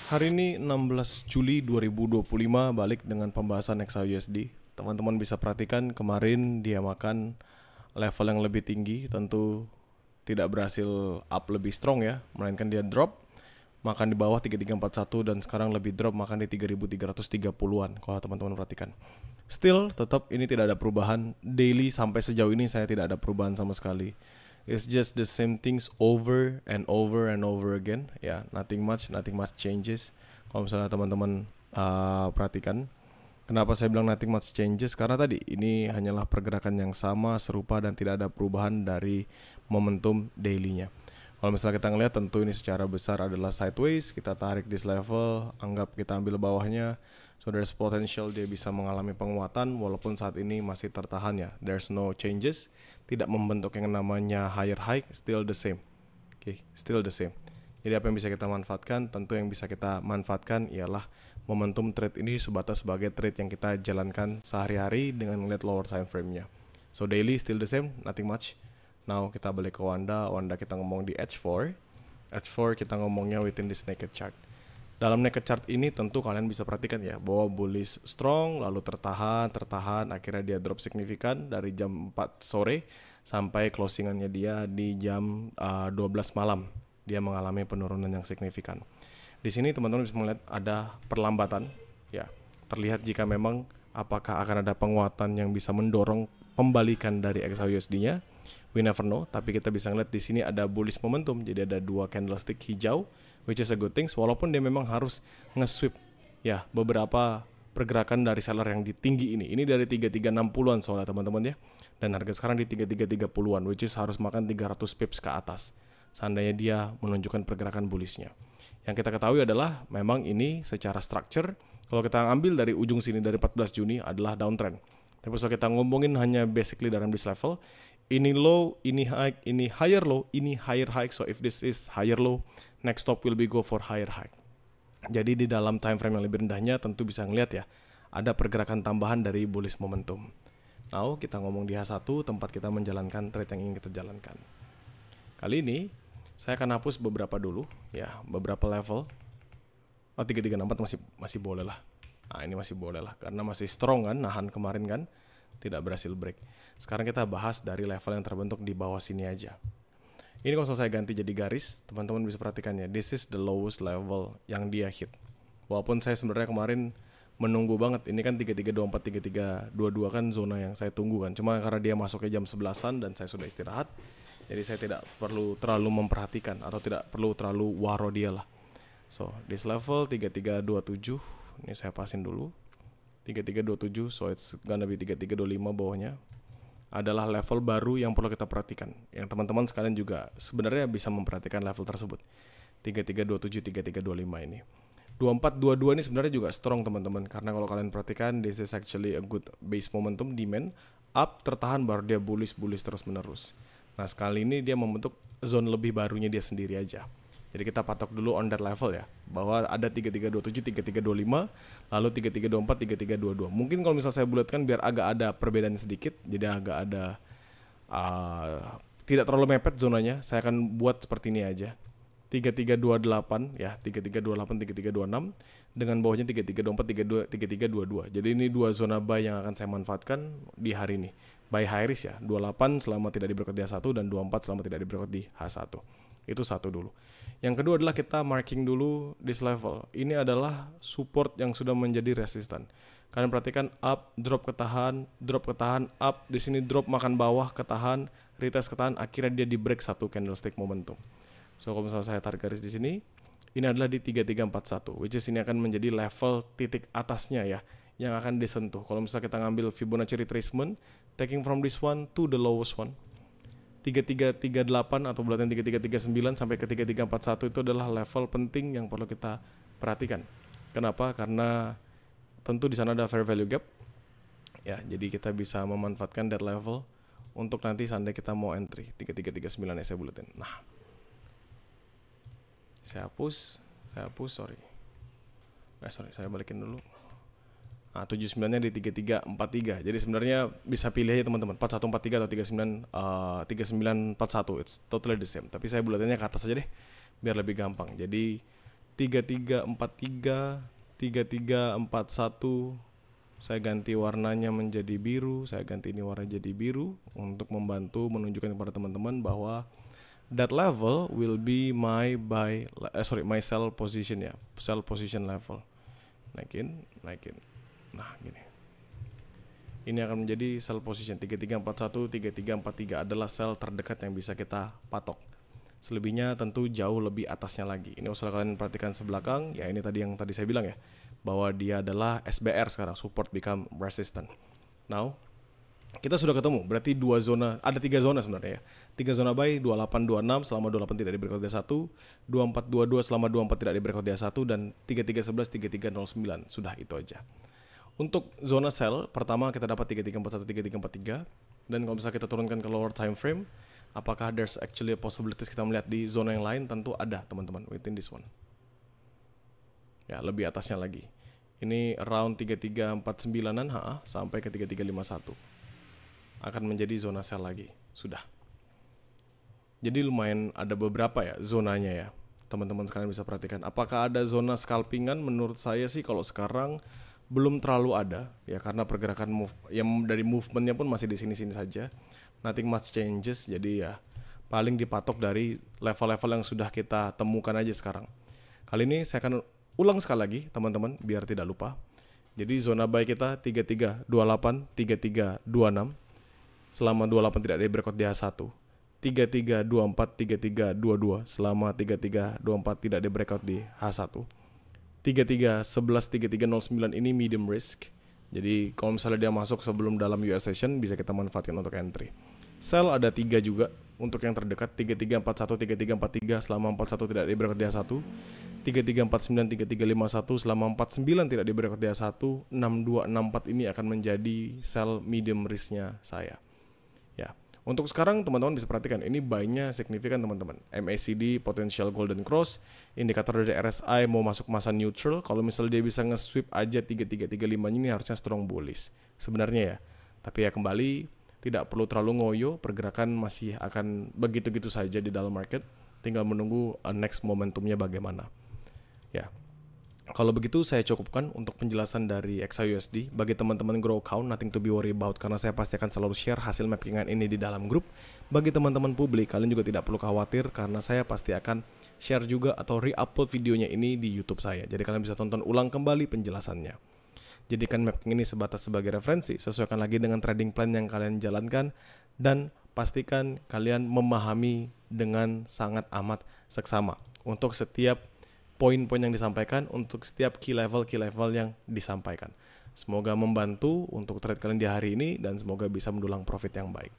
Hari ini 16 Juli 2025 balik dengan pembahasan XAUSD. Teman-teman bisa perhatikan kemarin dia makan level yang lebih tinggi, tentu tidak berhasil up lebih strong ya, melainkan dia drop, makan di bawah 3341 dan sekarang lebih drop makan di 3330-an kalau teman-teman perhatikan. Still tetap ini tidak ada perubahan, daily sampai sejauh ini saya tidak ada perubahan sama sekali. It's just the same things over and over and over again. Ya, nothing much changes. Kalau misalnya teman-teman perhatikan, kenapa saya bilang nothing much changes? Karena tadi ini hanyalah pergerakan yang sama, serupa dan tidak ada perubahan dari momentum daily-nya. Kalau misalnya kita ngelihat, tentu ini secara besar adalah sideways. Kita tarik this level, anggap kita ambil bawahnya. So there's potential dia bisa mengalami penguatan walaupun saat ini masih tertahan ya. There's no changes, tidak membentuk yang namanya higher high, still the same. Oke, still the same. Jadi apa yang bisa kita manfaatkan? Tentu yang bisa kita manfaatkan ialah momentum trade ini sebatas sebagai trade yang kita jalankan sehari-hari dengan melihat lower time frame-nya. So daily still the same, nothing much. Now kita balik ke Wanda kita ngomong di H4 kita ngomongnya within this naked chart. Dalam naked chart ini tentu kalian bisa perhatikan ya bahwa bullish strong lalu tertahan akhirnya dia drop signifikan dari jam 4 sore sampai closingannya dia di jam 12 malam. Dia mengalami penurunan yang signifikan. Di sini teman-teman bisa melihat ada perlambatan ya. Terlihat jika memang apakah akan ada penguatan yang bisa mendorong pembalikan dari XAUSD-nya. We never know, tapi kita bisa ngeliat di sini ada bullish momentum. Jadi ada dua candlestick hijau, which is a good thing. Walaupun dia memang harus nge-sweep ya beberapa pergerakan dari seller yang di tinggi ini. Ini dari 3360-an soalnya teman-teman ya. Dan harga sekarang di 3330-an, which is harus makan 300 pips ke atas. Seandainya dia menunjukkan pergerakan bullishnya. Yang kita ketahui adalah memang ini secara structure, kalau kita ambil dari ujung sini dari 14 Juni adalah downtrend. Tapi kalau kita ngomongin hanya basically dalam this level, ini low, ini high, ini higher low, ini higher high. So if this is higher low, next stop will be go for higher high. Jadi di dalam time frame yang lebih rendahnya tentu bisa ngeliat ya, ada pergerakan tambahan dari bullish momentum. Now kita ngomong di H1, tempat kita menjalankan trade yang ingin kita jalankan. Kali ini saya akan hapus beberapa dulu ya, beberapa level. 3364 masih boleh lah. Nah ini masih boleh lah karena masih strong kan, nahan kemarin kan, tidak berhasil break. Sekarang kita bahas dari level yang terbentuk di bawah sini aja. Ini kalau saya ganti jadi garis, teman-teman bisa perhatikan ya, this is the lowest level yang dia hit. Walaupun saya sebenarnya kemarin menunggu banget, ini kan 3324, 3322 kan zona yang saya tunggu kan. Cuma karena dia masuknya jam 11-an dan saya sudah istirahat, jadi saya tidak perlu terlalu memperhatikan atau tidak perlu terlalu waro dia lah. So, this level 3327, ini saya pasin dulu. 3327, so it's gonna be 3325 bawahnya. Adalah level baru yang perlu kita perhatikan. Yang teman-teman sekalian juga sebenarnya bisa memperhatikan level tersebut. 3327, 3325 ini. 2422 ini sebenarnya juga strong teman-teman. Karena kalau kalian perhatikan, this is actually a good base momentum demand. Up, tertahan, baru dia bullish terus menerus. Nah sekali ini dia membentuk zone lebih barunya dia sendiri aja. Jadi kita patok dulu on that level ya, bahwa ada 3327, 3325, lalu 3324, 3322. Mungkin kalau misal saya bulatkan biar agak ada perbedaan sedikit, jadi agak ada tidak terlalu mepet zonanya, saya akan buat seperti ini aja. 3328 ya, 3328, 3326 dengan bawahnya 3324, 3322. Jadi ini dua zona buy yang akan saya manfaatkan di hari ini. Buy high risk ya, 28 selama tidak di breakout di H1 dan 24 selama tidak di breakout di H1. Itu satu dulu. Yang kedua adalah kita marking dulu this level. Ini adalah support yang sudah menjadi resistan. Kalian perhatikan up, drop ketahan, up. Di sini drop makan bawah, ketahan, retest ketahan, akhirnya dia di break satu candlestick momentum. So kalau misalnya saya tarik garis di sini, ini adalah di 3341, which is ini akan menjadi level titik atasnya ya, yang akan disentuh. Kalau misalnya kita ngambil Fibonacci retracement, taking from this one to the lowest one, 3338 atau bulatan 3339 sampai ke 3341 itu adalah level penting yang perlu kita perhatikan. Kenapa? Karena tentu di sana ada fair value gap. Ya, jadi kita bisa memanfaatkan that level untuk nanti seandainya kita mau entry 3339 ya saya bulatin. Nah, saya hapus, sorry. Saya balikin dulu. Nah, 79-nya di 3343. Jadi sebenarnya bisa pilih aja teman-teman, 4143 atau 3941. It's totally the same. Tapi saya bulatannya ke atas aja deh biar lebih gampang. Jadi 3343, 3341. Saya ganti warnanya menjadi biru, saya ganti ini warna jadi biru untuk membantu menunjukkan kepada teman-teman bahwa that level will be my sell position ya, sell position level. Naikin. Nah, gini. Ini akan menjadi sell position 3341, 3343 adalah sell terdekat yang bisa kita patok. Selebihnya tentu jauh lebih atasnya lagi. Ini kalau kalian perhatikan sebelakang, ya ini tadi yang tadi saya bilang ya, bahwa dia adalah SBR sekarang, support become resistant. Now, kita sudah ketemu, berarti ada 3 zona sebenarnya ya. 3 zona buy, 2826 selama 28 tidak di breakout dia 1, 2422 selama 24 tidak di breakout dia 1, dan 3311, 3309. Sudah itu aja. Untuk zona sell, pertama kita dapat 3341, 3343. Dan kalau misalnya kita turunkan ke lower time frame, apakah there's actually a possibilities kita melihat di zona yang lain? Tentu ada teman-teman, within this one. Ya, lebih atasnya lagi. Ini around 3349-an sampai ke 3351. Akan menjadi zona sell lagi. Sudah. Jadi lumayan ada beberapa ya zonanya ya. Teman-teman sekalian bisa perhatikan. Apakah ada zona scalpingan? Menurut saya sih kalau sekarang belum terlalu ada ya, karena pergerakan yang dari movementnya pun masih di sini-sini saja. Nothing much changes. Jadi ya paling dipatok dari level-level yang sudah kita temukan aja sekarang. Kali ini saya akan ulang sekali lagi teman-teman biar tidak lupa. Jadi zona buy kita 3328, 3326 selama 28 tidak ada breakout di H1. 3324, 3322 selama 3324 tidak ada breakout di H1. 3311, 3309 ini medium risk. Jadi kalau misalnya dia masuk sebelum dalam US session bisa kita manfaatkan untuk entry. Sell ada 3 juga untuk yang terdekat, 3341, 3343 selama 41 tidak di breakout di H1. 3349, 3351 selama 49 tidak di breakout di H1. 6264 ini akan menjadi sell medium risknya saya. Ya, untuk sekarang teman-teman bisa perhatikan ini buy-nya signifikan teman-teman. MACD potential golden cross, indikator dari RSI mau masuk masa neutral. Kalau misalnya dia bisa nge-sweep aja 3335 ini harusnya strong bullish sebenarnya ya. Tapi ya kembali tidak perlu terlalu ngoyo, pergerakan masih akan begitu-gitu saja di dalam market. Tinggal menunggu next momentumnya bagaimana. Ya. Kalau begitu saya cukupkan untuk penjelasan dari XAUSD. Bagi teman-teman grow account, nothing to be worry about karena saya pasti akan selalu share hasil mappingan ini di dalam grup. Bagi teman-teman publik, kalian juga tidak perlu khawatir karena saya pasti akan share juga atau re-upload videonya ini di YouTube saya. Jadi kalian bisa tonton ulang kembali penjelasannya. Jadikan mapping ini sebatas sebagai referensi, sesuaikan lagi dengan trading plan yang kalian jalankan, dan pastikan kalian memahami dengan sangat amat seksama untuk setiap poin-poin yang disampaikan, untuk setiap key level yang disampaikan. Semoga membantu untuk trade kalian di hari ini dan semoga bisa mendulang profit yang baik.